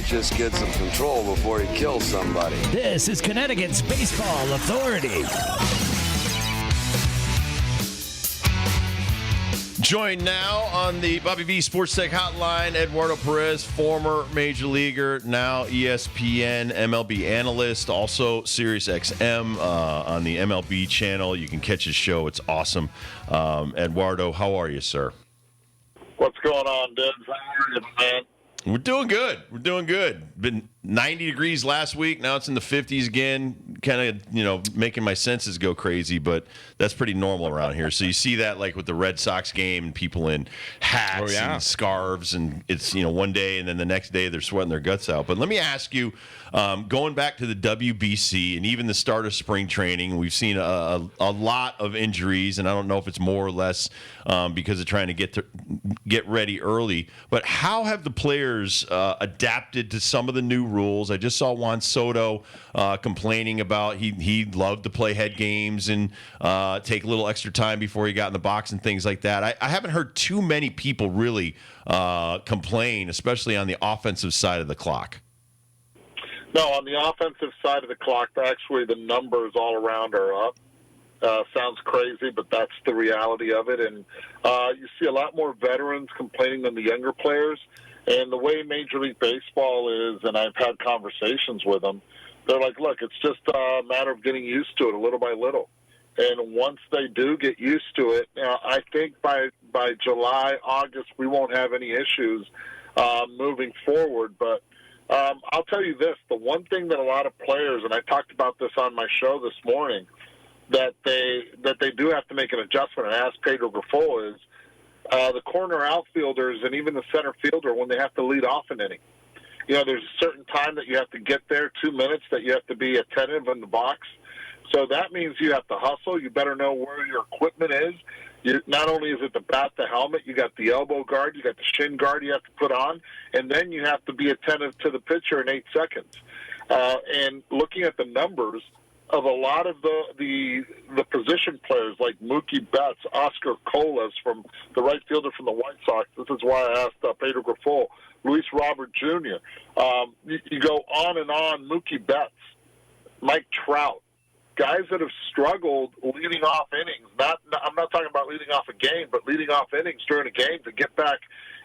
just get some control before he kills somebody. This is Connecticut's Baseball Authority. Joined now on the Bobby V Sports Tech Hotline, Eduardo Perez, former Major Leaguer, now ESPN MLB analyst, also Sirius XM on the MLB channel. You can catch his show. It's awesome. Eduardo, how are you, sir? What's going on, Debs? How are you, man? We're doing good. Been 90 degrees last week. Now it's in the 50s again. Kind of, making my senses go crazy, but that's pretty normal around here. So you see that like with the Red Sox game and people in hats and scarves, and it's, one day and then the next day they're sweating their guts out. But let me ask you, going back to the WBC and even the start of spring training, we've seen a lot of injuries, and I don't know if it's more or less because of trying to get ready early. But how have the players adapted to some of the new rules? I just saw Juan Soto complaining about he loved to play head games and take a little extra time before he got in the box and things like that. I haven't heard too many people really complain, especially on the offensive side of the clock. No, on the offensive side of the clock, actually the numbers all around are up. Sounds crazy, but that's the reality of it. And you see a lot more veterans complaining than the younger players. And the way Major League Baseball is, and I've had conversations with them, they're like, look, it's just a matter of getting used to it little by little. And once they do get used to it, I think by July, August, we won't have any issues moving forward. But I'll tell you this, the one thing that a lot of players, and I talked about this on my show this morning, that they do have to make an adjustment, and I asked Pedro Grifol, is the corner outfielders and even the center fielder when they have to lead off an inning. There's a certain time that you have to get there, 2 minutes, that you have to be attentive in the box. So that means you have to hustle. You better know where your equipment is. Not only is it the bat, the helmet, you got the elbow guard, you got the shin guard you have to put on, and then you have to be attentive to the pitcher in 8 seconds. And looking at the numbers of a lot of the position players like Mookie Betts, Oscar Colas from the right fielder from the White Sox. This is why I asked Pedro Grifol, Luis Robert Jr. You go on and on. Mookie Betts, Mike Trout, guys that have struggled leading off innings. I'm not talking about leading off a game, but leading off innings during a game to get back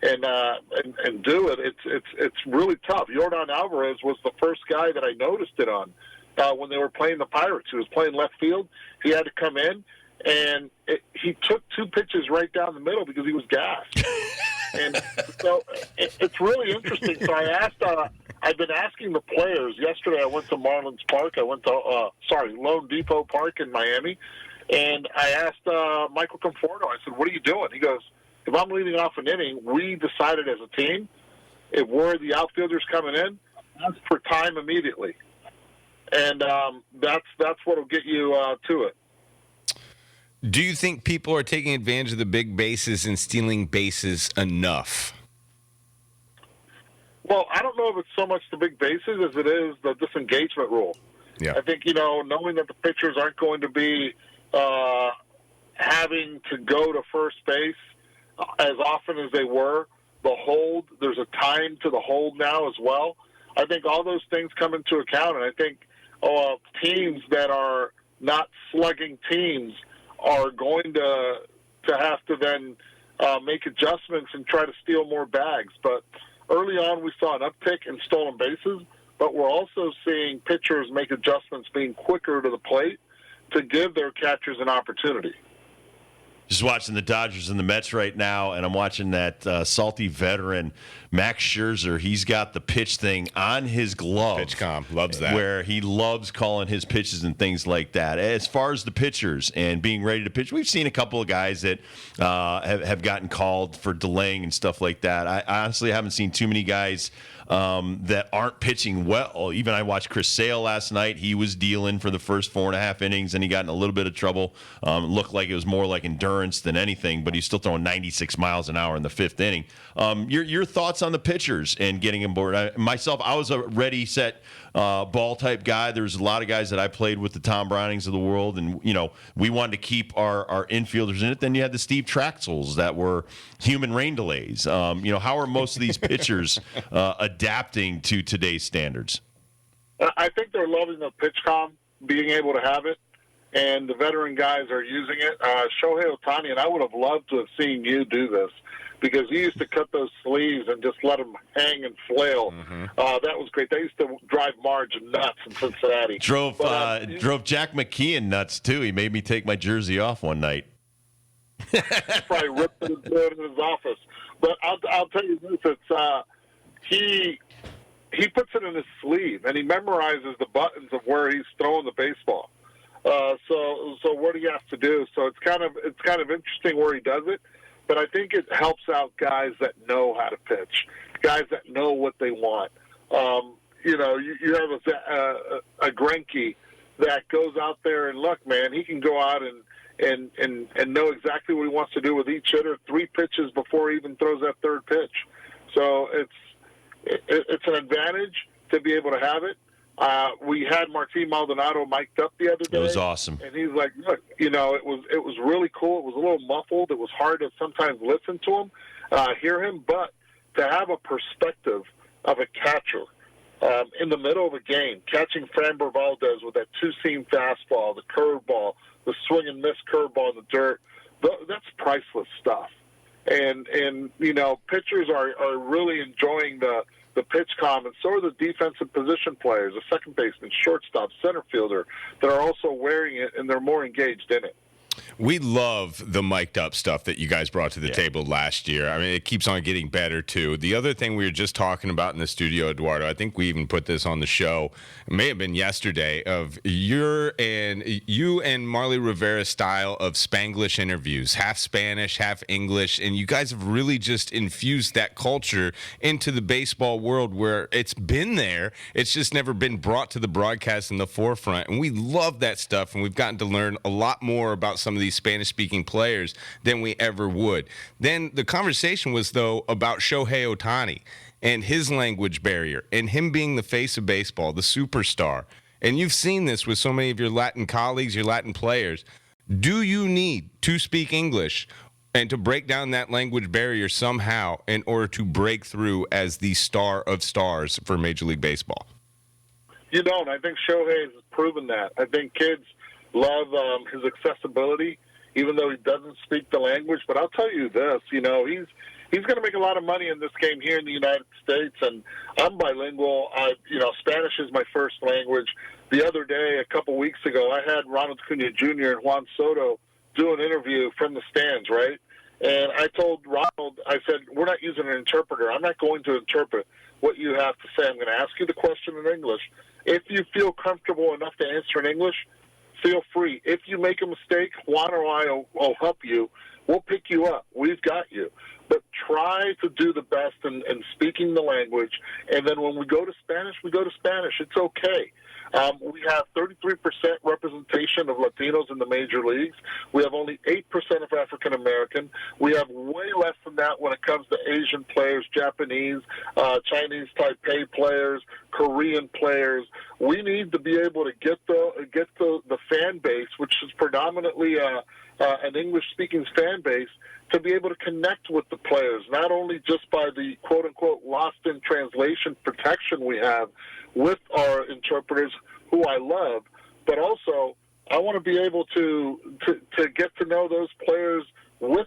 and do it. It's really tough. Yordan Alvarez was the first guy that I noticed it on. When they were playing the Pirates, he was playing left field. He had to come in, and he took 2 pitches right down the middle because he was gassed. And so it's really interesting. So I asked, I've been asking the players. Yesterday I went to Marlins Park. I went to, Lone Depot Park in Miami, and I asked Michael Conforto, I said, what are you doing? He goes, if I'm leading off an inning, we decided as a team, if we're the outfielders coming in, that's for time immediately. And that's what will get you to it. Do you think people are taking advantage of the big bases and stealing bases enough? Well, I don't know if it's so much the big bases as it is the disengagement rule. Yeah. I think, knowing that the pitchers aren't going to be having to go to first base as often as they were, the hold, there's a time to the hold now as well. I think all those things come into account, and I think teams that are not slugging teams are going to have to then make adjustments and try to steal more bags. But early on we saw an uptick in stolen bases, but we're also seeing pitchers make adjustments being quicker to the plate to give their catchers an opportunity. Just watching the Dodgers and the Mets right now, and I'm watching that salty veteran, Max Scherzer. He's got the pitch thing on his glove. PitchCom loves that. Where he loves calling his pitches and things like that. As far as the pitchers and being ready to pitch, we've seen a couple of guys that have gotten called for delaying and stuff like that. I honestly haven't seen too many guys that aren't pitching well. Even I watched Chris Sale last night. He was dealing for the first 4.5 innings, and he got in a little bit of trouble. It looked like it was more like endurance than anything, but he's still throwing 96 miles an hour in the 5th inning. Your thoughts on the pitchers and getting him board? I was a ready, set ball type guy. There's a lot of guys that I played with, the Tom Brownings of the world, and we wanted to keep our infielders in it. Then you had the Steve Traxels that were human rain delays. How are most of these pitchers adapting adapting to today's standards? I think they're loving the pitch comm, being able to have it, and the veteran guys are using it. Shohei Ohtani, and I would have loved to have seen you do this, because you used to cut those sleeves and just let them hang and flail. That was great. They used to drive Marge nuts in Cincinnati. Drove Jack McKeon nuts, too. He made me take my jersey off one night. Probably ripped it in his office. But I'll tell you this, it's he puts it in his sleeve, and he memorizes the buttons of where he's throwing the baseball. So what do you have to do? So it's kind of interesting where he does it, but I think it helps out guys that know how to pitch, guys that know what they want. You have a Greinke that goes out there and look, man, he can go out and know exactly what he wants to do with each hitter 3 pitches before he even throws that third pitch. So it's an advantage to be able to have it. We had Martin Maldonado mic'd up the other day. It was awesome. And he's like, look, it was really cool. It was a little muffled. It was hard to sometimes listen to him, hear him. But to have a perspective of a catcher in the middle of a game, catching Framber Valdez with that 2-seam fastball, the curveball, the swing and miss curveball in the dirt, that's priceless stuff. And pitchers are really enjoying the pitch comm, and so are the defensive position players, the second baseman, shortstop, center fielder, that are also wearing it, and they're more engaged in it. We love the mic'd up stuff that you guys brought to the table last year. I mean, it keeps on getting better, too. The other thing we were just talking about in the studio, Eduardo, I think we even put this on the show, it may have been yesterday, of you and Marley Rivera's style of Spanglish interviews, half Spanish, half English, and you guys have really just infused that culture into the baseball world where it's been there. It's just never been brought to the broadcast in the forefront, and we love that stuff, and we've gotten to learn a lot more about some of these Spanish-speaking players than we ever would. Then the conversation was, though, about Shohei Ohtani and his language barrier and him being the face of baseball, the superstar. And you've seen this with so many of your Latin colleagues, your Latin players. Do you need to speak English and to break down that language barrier somehow in order to break through as the star of stars for Major League Baseball? You don't. I think Shohei has proven that. I think kids love his accessibility, even though he doesn't speak the language. But I'll tell you this, he's going to make a lot of money in this game here in the United States, and I'm bilingual. Spanish is my first language. The other day, a couple weeks ago, I had Ronald Acuna Jr. and Juan Soto do an interview from the stands, right? And I told Ronald, I said, we're not using an interpreter. I'm not going to interpret what you have to say. I'm going to ask you the question in English. If you feel comfortable enough to answer in English, feel free. If you make a mistake, Juan or I will help you. We'll pick you up. We've got you. But try to do the best in speaking the language. And then when we go to Spanish, we go to Spanish. It's okay. We have 33% representation of Latinos in the major leagues. We have only 8% of African American. We have way less than that when it comes to Asian players, Japanese, Chinese Taipei players, Korean players. We need to be able to get the fan base, which is predominantly an English-speaking fan base, to be able to connect with the players, not only just by the quote-unquote lost in translation protection we have with our interpreters, who I love, but also I want to be able to get to know those players with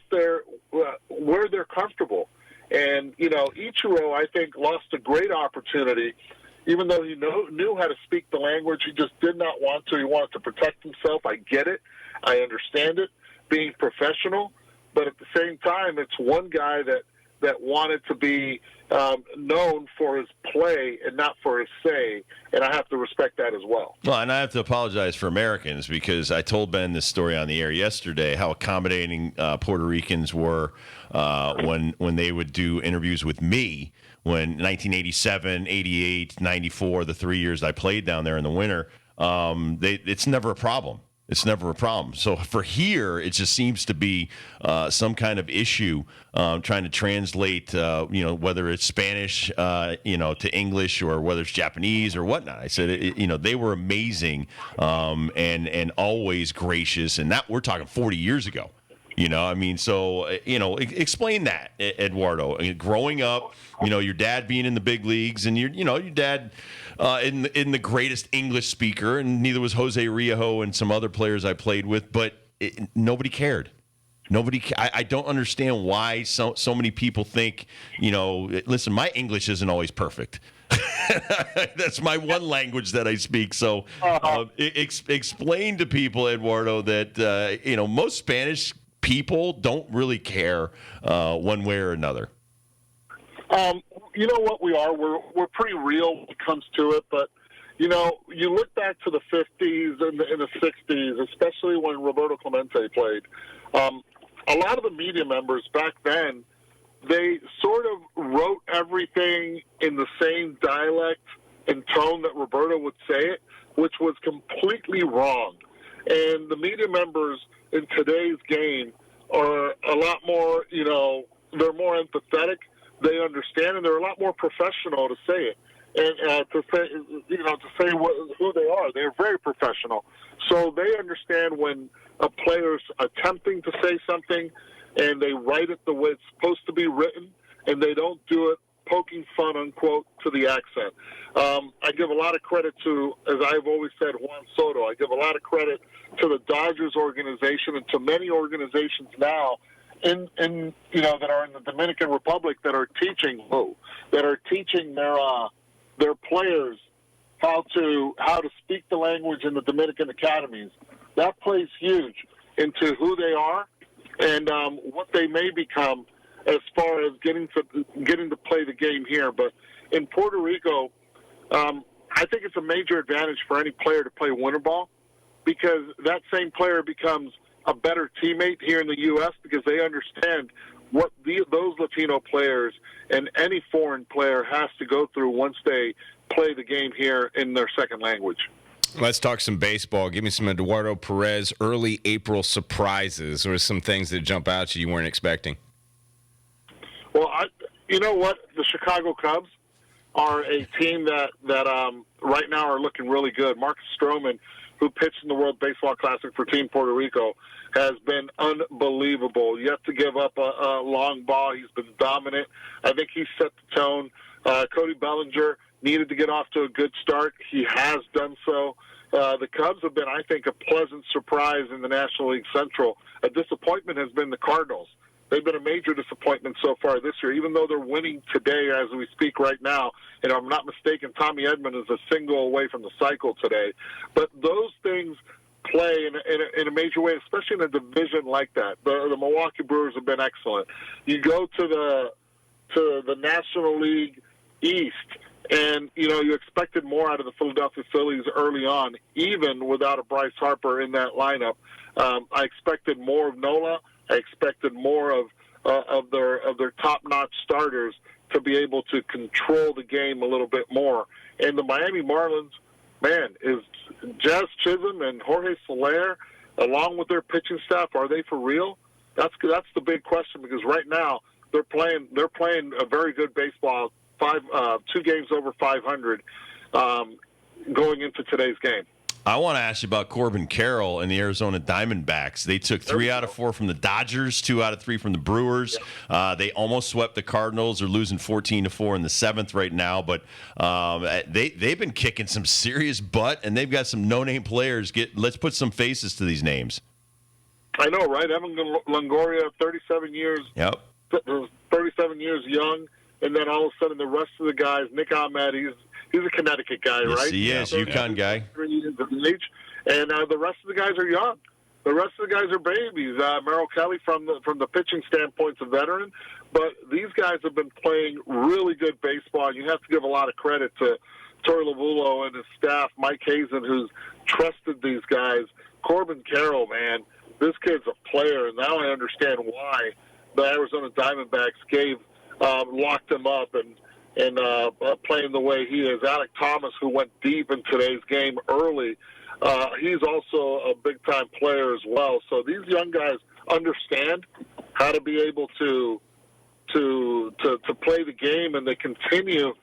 where they're comfortable. And, Ichiro, I think, lost a great opportunity. Even though he knew how to speak the language, he just did not want to. He wanted to protect himself. I get it. I understand it, being professional. But at the same time, it's one guy that wanted to be known for his play and not for his say, and I have to respect that as well. Well, and I have to apologize for Americans, because I told Ben this story on the air yesterday, how accommodating Puerto Ricans were when they would do interviews with me when 1987, 88, 94, the 3 years I played down there in the winter. It's never a problem. It's never a problem. So for here, it just seems to be some kind of issue trying to translate, whether it's Spanish, to English, or whether it's Japanese or whatnot. I said, they were amazing and always gracious, and that we're talking 40 years ago. I mean, so, explain that, Eduardo. I mean, growing up, your dad being in the big leagues, and your dad in the greatest English speaker, and neither was Jose Rijo and some other players I played with, but nobody cared. I don't understand why so many people think, listen, my English isn't always perfect. That's my one language that I speak. So explain to people, Eduardo, that, most Spanish people don't really care one way or another. You know what we are? We're pretty real when it comes to it, but you look back to the 50s and the 60s, especially when Roberto Clemente played. A lot of the media members back then, they sort of wrote everything in the same dialect and tone that Roberto would say it, which was completely wrong. And the media members in today's game are a lot more, they're more empathetic. They understand, and they're a lot more professional to say it. And to say who they are. They're very professional. So they understand when a player's attempting to say something and they write it the way it's supposed to be written, and they don't do it poking fun, unquote, to the accent. I give a lot of credit to, as I've always said, Juan Soto. I give a lot of credit to the Dodgers organization and to many organizations now that are in the Dominican Republic that are teaching their players how to speak the language in the Dominican academies. That plays huge into who they are and what they may become as far as getting to play the game here. But in Puerto Rico, I think it's a major advantage for any player to play winter ball, because that same player becomes a better teammate here in the U.S. because they understand what those Latino players and any foreign player has to go through once they play the game here in their second language. Let's talk some baseball. Give me some Eduardo Perez early April surprises, or some things that jump out to you weren't expecting. Well, you know what? The Chicago Cubs are a team that right now are looking really good. Marcus Stroman, who pitched in the World Baseball Classic for Team Puerto Rico, has been unbelievable. Yet to give up a long ball. He's been dominant. I think he set the tone. Cody Bellinger needed to get off to a good start. He has done so. The Cubs have been, I think, a pleasant surprise in the National League Central. A disappointment has been the Cardinals. They've been a major disappointment so far this year, even though they're winning today as we speak right now. And if I'm not mistaken, Tommy Edman is a single away from the cycle today. But those things play in a major way, especially in a division like that. The Milwaukee Brewers have been excellent. You go to the National League East, and, you expected more out of the Philadelphia Phillies early on, even without a Bryce Harper in that lineup. I expected more of Nola. I expected more of their top-notch starters to be able to control the game a little bit more. And the Miami Marlins, man, is Jazz Chisholm and Jorge Soler, along with their pitching staff, are they for real? That's the big question, because right now they're playing a very good baseball. 2 games over 500 going into today's game. I want to ask you about Corbin Carroll and the Arizona Diamondbacks. They took 3 out of 4 from the Dodgers, 2 out of 3 from the Brewers. They almost swept the Cardinals. They're losing 14-4 in the 7th right now, but they've been kicking some serious butt, and they've got some no-name players. Let's put some faces to these names. I know, right? Evan Longoria, 37 years. Yep. 37 years young, and then all of a sudden the rest of the guys, Nick Ahmed, he's a Connecticut guy, yes, right? He is, UConn guy. And the rest of the guys are young. The rest of the guys are babies. Merrill Kelly, from the pitching standpoint, is a veteran. But these guys have been playing really good baseball. And you have to give a lot of credit to Torey Lovullo and his staff, Mike Hazen, who's trusted these guys. Corbin Carroll, man, this kid's a player. And now I understand why the Arizona Diamondbacks locked him up and playing the way he is. Alec Thomas, who went deep in today's game early, he's also a big-time player as well. So these young guys understand how to be able to play the game, and they continue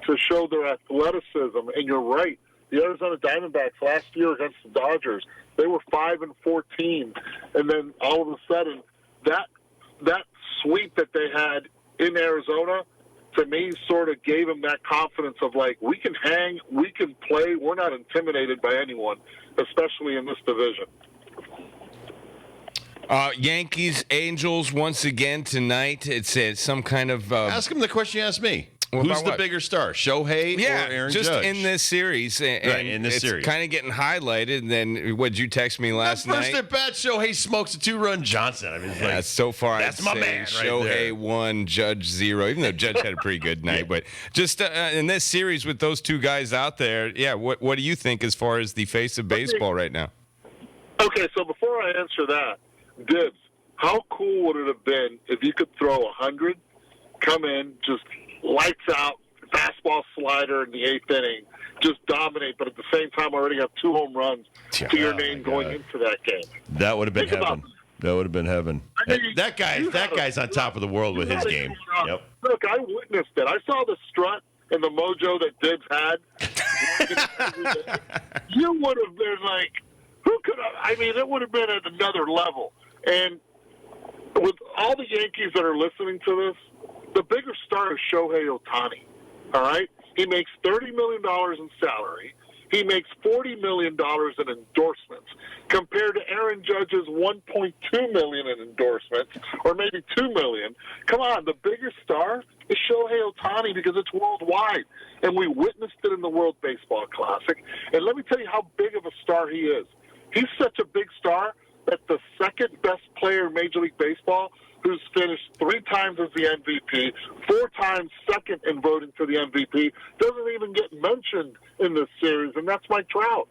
to show their athleticism. And you're right, the Arizona Diamondbacks last year against the Dodgers, they were 5-14, and then all of a sudden that sweep that they had in Arizona, to me, sort of gave them that confidence of, like, we can hang, we can play, we're not intimidated by anyone, especially in this division. Yankees, Angels once again tonight. It's some kind of. Ask him the question you asked me. Well, Who's the what? bigger star, Shohei or Aaron just Judge? in this series. And Right, in this it's series. kind of getting highlighted. And then what did you text me last First night? at bat, Shohei smokes a 2-run Johnson. I mean, it's Yeah, like, so far, that's I'd my say man right Shohei there. 1, Judge 0, even though Judge had a pretty good night. But just in this series with those two guys out there, what do you think as far as the face of baseball right now? Okay, so before I answer that, Dibs, how cool would it have been if you could throw 100, come in, just lights out, fastball slider in the 8th inning, just dominate, but at the same time already have 2 home runs to your name going into that game? That would have been Think about heaven. That would have been heaven. I mean, That guy's on top of the world with his game. Yep. Look, I witnessed it. I saw the strut and the mojo that Dibs had. You would have been like, who could have? I mean, it would have been at another level. And with all the Yankees that are listening to this, the bigger star is Shohei Ohtani. All right? He makes $30 million in salary. He makes $40 million in endorsements compared to Aaron Judge's $1.2 million in endorsements, or maybe $2 million. Come on, the bigger star is Shohei Ohtani because it's worldwide, and we witnessed it in the World Baseball Classic. And let me tell you how big of a star he is. He's such a big star that the second best player in Major League Baseball, who's finished 3 times as the MVP, 4 times second in voting for the MVP, doesn't even get mentioned in this series, and that's Mike Trout.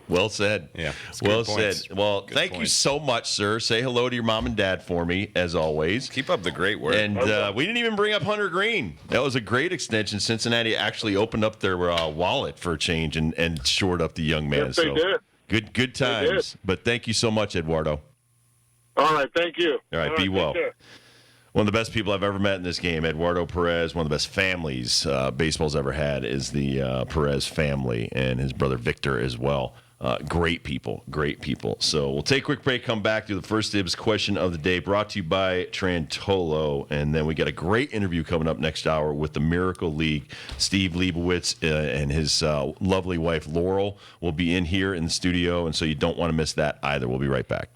Well said. Yeah. Well good said. points. Well, Good thank you points. so much, sir. Say hello to your mom and dad for me, as always. Keep up the great work. And we didn't even bring up Hunter Green. That was a great extension. Cincinnati actually opened up their wallet for a change and shored up the young man. Yes, they did. Good times. But thank you so much, Eduardo. All right, thank you. All right, be take well. care. One of the best people I've ever met in this game, Eduardo Perez. One of the best families baseball's ever had is the Perez family, and his brother Victor as well. Great people. So we'll take a quick break, come back to the First Dibs question of the day, brought to you by Trantolo. And then we got a great interview coming up next hour with the Miracle League. Steve Leibowitz and his lovely wife, Laurel, will be in here in the studio, and so you don't want to miss that either. We'll be right back.